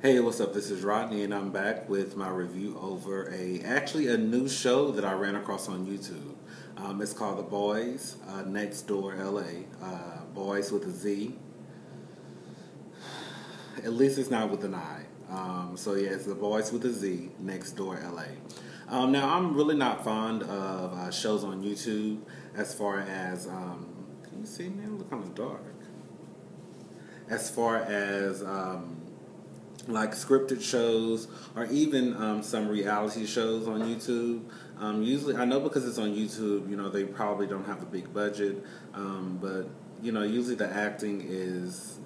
Hey, what's up? This is Rodney, and I'm back with my review over actually a new show that I ran across on YouTube. It's called The Boys, Next Door LA. Boys with a Z. At least it's not with an I. So yeah, it's The Boys with a Z, Next Door LA. Now I'm really not fond of shows on YouTube as far as can you see me? I look kind of dark. As far as like scripted shows or even some reality shows on YouTube. Usually, I know because it's on YouTube, they probably don't have a big budget, but usually the acting is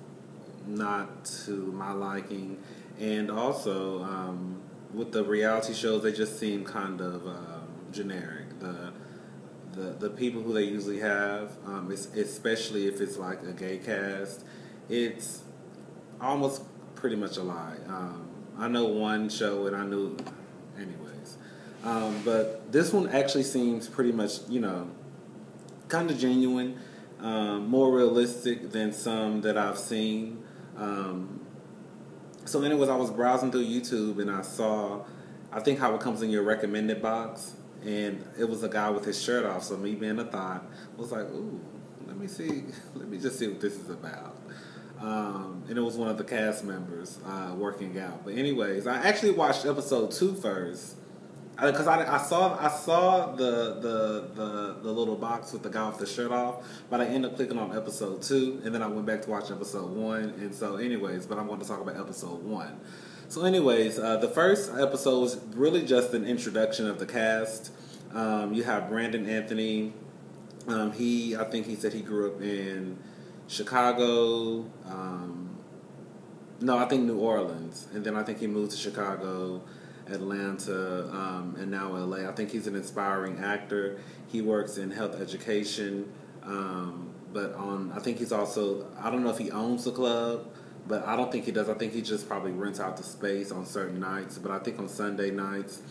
not to my liking, and also with the reality shows, they just seem kind of generic. The people who they usually have, especially if it's like a gay cast, it's almost pretty much a lie. I know one show and I knew, anyways. But this one actually seems pretty much, kind of genuine, more realistic than some that I've seen. So, anyways, I was browsing through YouTube and I saw, I think how it comes in your recommended box, and it was a guy with his shirt off. So me being a thought was like, ooh, let me see, let me just see what this is about. And it was one of the cast members working out. But anyways, I actually watched episode 2 first because I saw the little box with the guy with the shirt off, but I ended up clicking on episode 2, and then I went back to watch episode 1. And so, anyways, but I'm going to talk about episode 1. So, anyways, the first episode was really just an introduction of the cast. You have Brandon Anthony. I think he said he grew up in Chicago. No, I think New Orleans, and then I think he moved to Chicago, Atlanta, and now LA. I think he's an inspiring actor. He works in health education, but I think he's also, I don't know if he owns the club, but I don't think he does. I think he just probably rents out the space on certain nights. But I think on Sunday nights,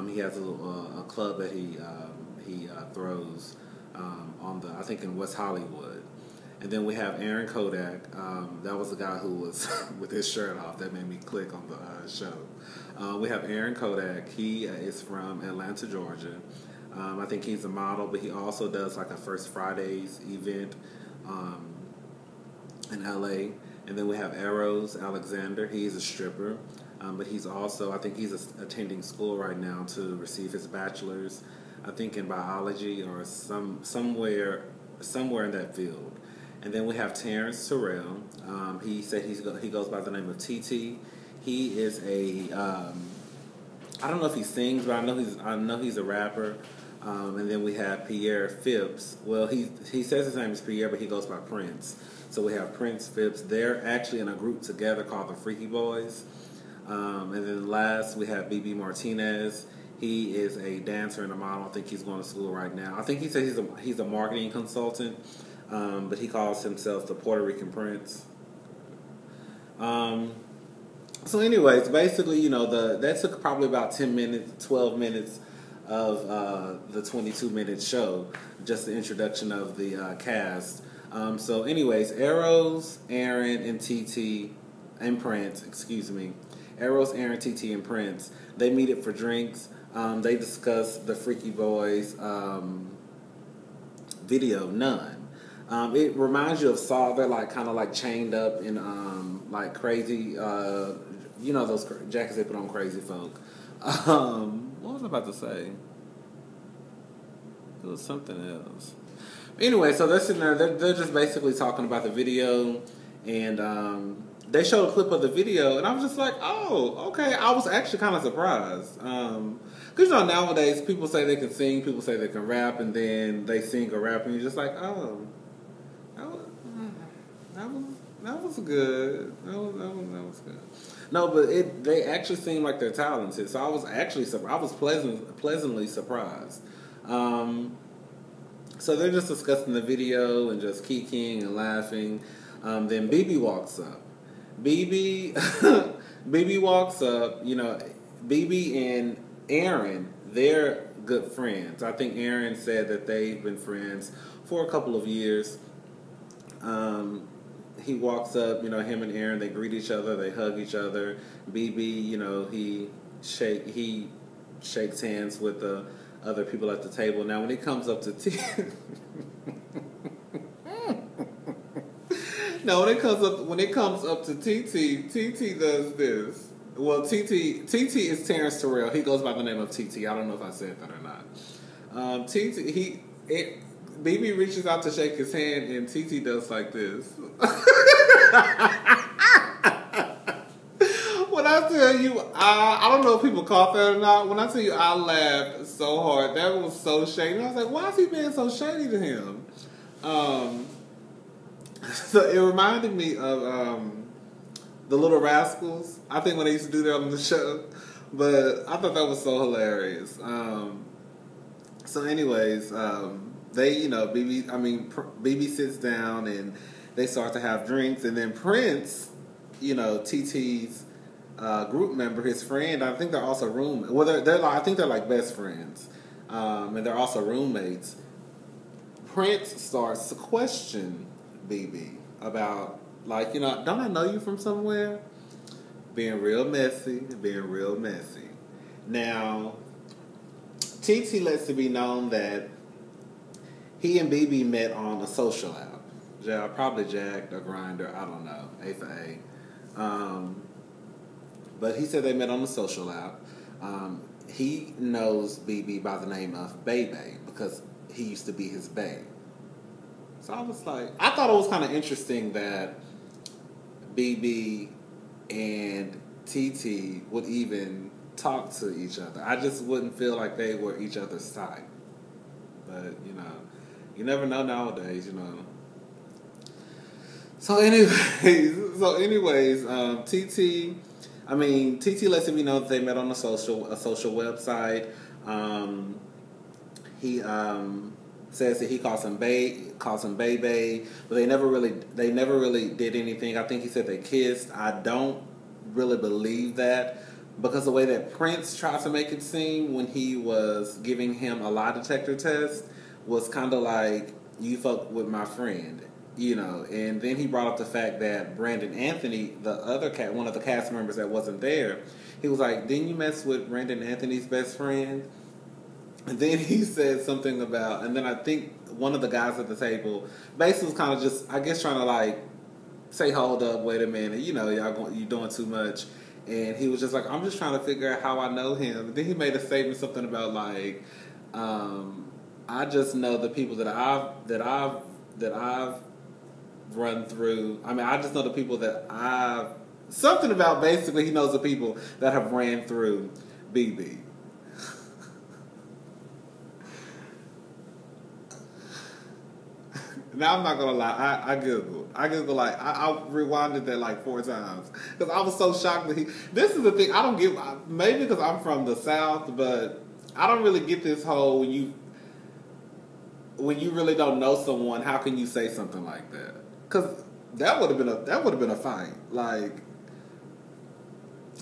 he has a club that he throws I think in West Hollywood. And then we have Aaron Kodak. That was the guy who was with his shirt off. That made me click on the show. We have Aaron Kodak. He is from Atlanta, Georgia. I think he's a model, but he also does like a First Fridays event in LA. And then we have Eros Alexander. He's a stripper. But he's also, I think he's attending school right now to receive his bachelor's, I think in biology or somewhere in that field. And then we have Terrence Terrell. He said he goes by the name of TT. He is I don't know if he sings, but I know he's a rapper. And then we have Pierre Phipps. Well, he says his name is Pierre, but he goes by Prince. So we have Prince Phipps. They're actually in a group together called the Freaky Boys. And then last we have BB Martinez. He is a dancer and a model. I think he's going to school right now. I think he says he's a marketing consultant. But he calls himself the Puerto Rican Prince. So anyways, basically, that took probably about 10 minutes, 12 minutes of the 22-minute show, just the introduction of the cast. So anyways, Eros, Aaron, and TT, and Prince, excuse me. Eros, Aaron, TT, and Prince, they meet up for drinks. They discuss the Freaky Boys video, None. It reminds you of Saw. They're like kind of like chained up in like crazy, those jackets they put on crazy folk. What was I about to say? It was something else. Anyway, so they're sitting there. They're just basically talking about the video, and they showed a clip of the video, and I was just like, oh, okay. I was actually kind of surprised. Because nowadays people say they can sing, people say they can rap, and then they sing or rap, and you're just like, oh. That was good. That was good. No, but they actually seem like they're talented. So I was pleasantly surprised. So they're just discussing the video and just kikiing and laughing. Then BB walks up. BB walks up. BB and Aaron, they're good friends. I think Aaron said that they've been friends for a couple of years. he walks up, him and Aaron, they greet each other, they hug each other. BB, he shakes hands with the other people at the table. Now, when it comes up to no, when it comes up to TT does this. Well, TT is Terrence Terrell. He goes by the name of TT. I don't know if I said that or not. BB reaches out to shake his hand, and TT does like this. When I tell you, I don't know if people caught that or not. When I tell you, I laughed so hard. That was so shady. I was like, why is he being so shady to him? So it reminded me of the Little Rascals. I think when they used to do that on the show. But I thought that was so hilarious. So anyways, they, BB sits down and they start to have drinks. And then Prince, TT's group member, his friend, I think they're also roommates. Well, I think they're like best friends. And they're also roommates. Prince starts to question BB about, don't I know you from somewhere? Being real messy. Now, TT lets it be known that he and BB met on a social app. Probably Jacked or Grindr, I don't know, A for A. But he said they met on a social app. He knows BB by the name of Bebe because he used to be his bae. So I was like, I thought it was kind of interesting that BB and TT would even talk to each other. I just wouldn't feel like they were each other's type. But, you never know nowadays, So anyways, TT lets me know that they met on a social website. He says that he calls him Baby, but they never really did anything. I think he said they kissed. I don't really believe that because the way that Prince tried to make it seem when he was giving him a lie detector test was kind of like, you fuck with my friend, and then he brought up the fact that Brandon Anthony, the other one of the cast members that wasn't there, he was like, didn't you mess with Brandon Anthony's best friend? And then he said something about, and then I think one of the guys at the table basically was kind of just, I guess, trying to say, hold up, wait a minute, you're doing too much. And he was just like, I'm just trying to figure out how I know him. And then he made a statement, something about I just know the people that I've run through. I just know the people that something about basically he knows the people that have ran through BB. Now I'm not gonna lie, I Googled. I rewinded that 4 times because I was so shocked that this is the thing I don't get. Maybe because I'm from the South, but I don't really get this whole when you really don't know someone, how can you say something like that? Because that would have been a fight.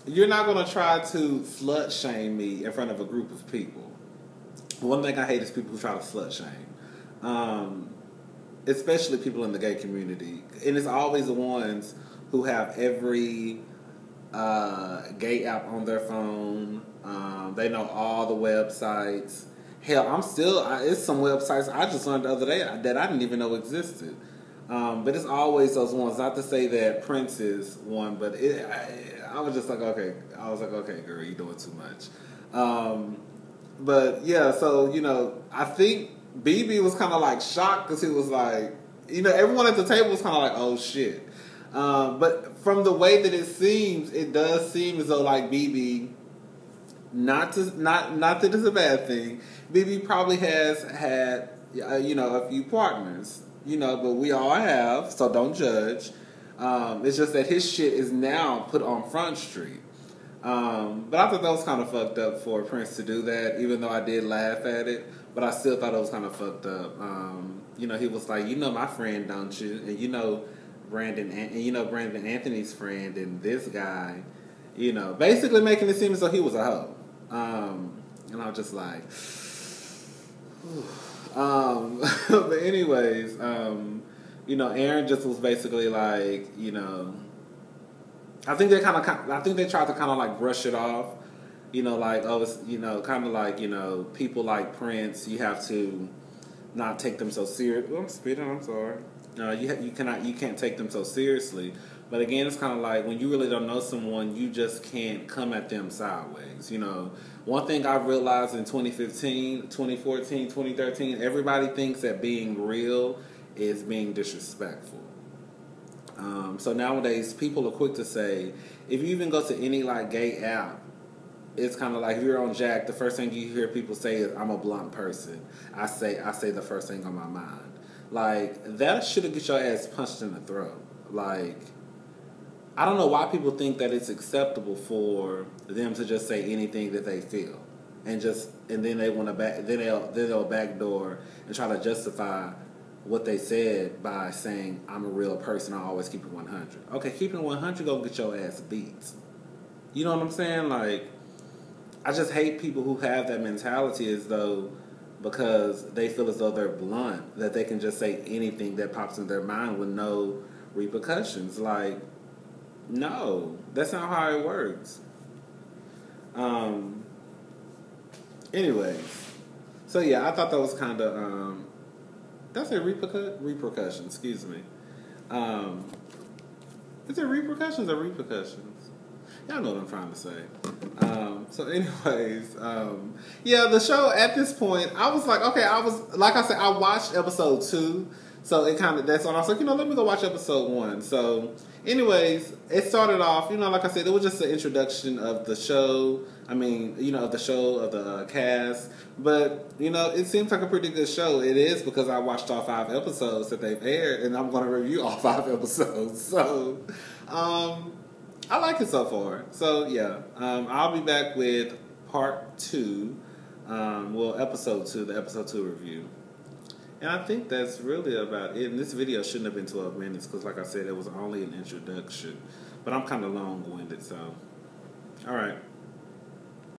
You're not gonna try to slut shame me in front of a group of people. One thing I hate is people who try to slut shame. Especially people in the gay community. And it's always the ones who have every gay app on their phone. They know all the websites. Hell, it's some websites I just learned the other day that I didn't even know existed. But it's always those ones. Not to say that Prince is one, but I was just like, okay. I was like, okay, girl, you're doing too much. But yeah, so, I think BB was kind of shocked because he was like, everyone at the table was kind of like, oh shit. But from the way that it does seem as though BB, not that it's a bad thing, BB probably has had, a few partners, but we all have, so don't judge. It's just that his shit is now put on Front Street. But I thought that was kind of fucked up for Prince to do that, even though I did laugh at it. But I still thought it was kind of fucked up. He was like, my friend, don't you? And Brandon Anthony's friend and this guy, basically making it seem as though he was a hoe. And I was just like, but anyways, Aaron just was basically like, I think they I think they tried to kind of like brush it off, like, oh, it's, kind of like, people like Prince, you have to not take them so serious. Oh, I'm speeding. I'm sorry. You can't take them so seriously. But again, it's kind of like when you really don't know someone, you just can't come at them sideways. One thing I realized in 2015, 2014, 2013, everybody thinks that being real is being disrespectful. So nowadays, people are quick to say, if you even go to any like gay app, it's kind of like if you're on Jack, the first thing you hear people say is, "I'm a blunt person." I say the first thing on my mind. Like, that should have get your ass punched in the throat. Like, I don't know why people think that it's acceptable for them to just say anything that they feel, and then they want to they'll backdoor and try to justify what they said by saying, "I'm a real person. I always keep it 100." Okay, keeping it 100 gonna get your ass beat. You know what I'm saying? Like, I just hate people who have that mentality as though because they feel as though they're blunt that they can just say anything that pops in their mind with no repercussions. Like, no, that's not how it works. Anyways, so yeah, I thought that was kind of that's a repercussion. Excuse me. Is it repercussions or repercussions? Y'all know what I'm trying to say. So anyways, yeah, the show at this point, I was like, okay, like I said, I watched episode 2, so it kind of, that's when I was like, let me go watch episode 1. So anyways, it started off, like I said, it was just an introduction of the show. I mean, of the show, of the cast. But, it seems like a pretty good show. It is, because I watched all 5 episodes that they've aired, and I'm going to review all 5 episodes. So, I like it so far. So, yeah, I'll be back with part 2, episode 2, the episode 2 review. And I think that's really about it. And this video shouldn't have been 12 minutes because, like I said, it was only an introduction. But I'm kind of long-winded, so. All right.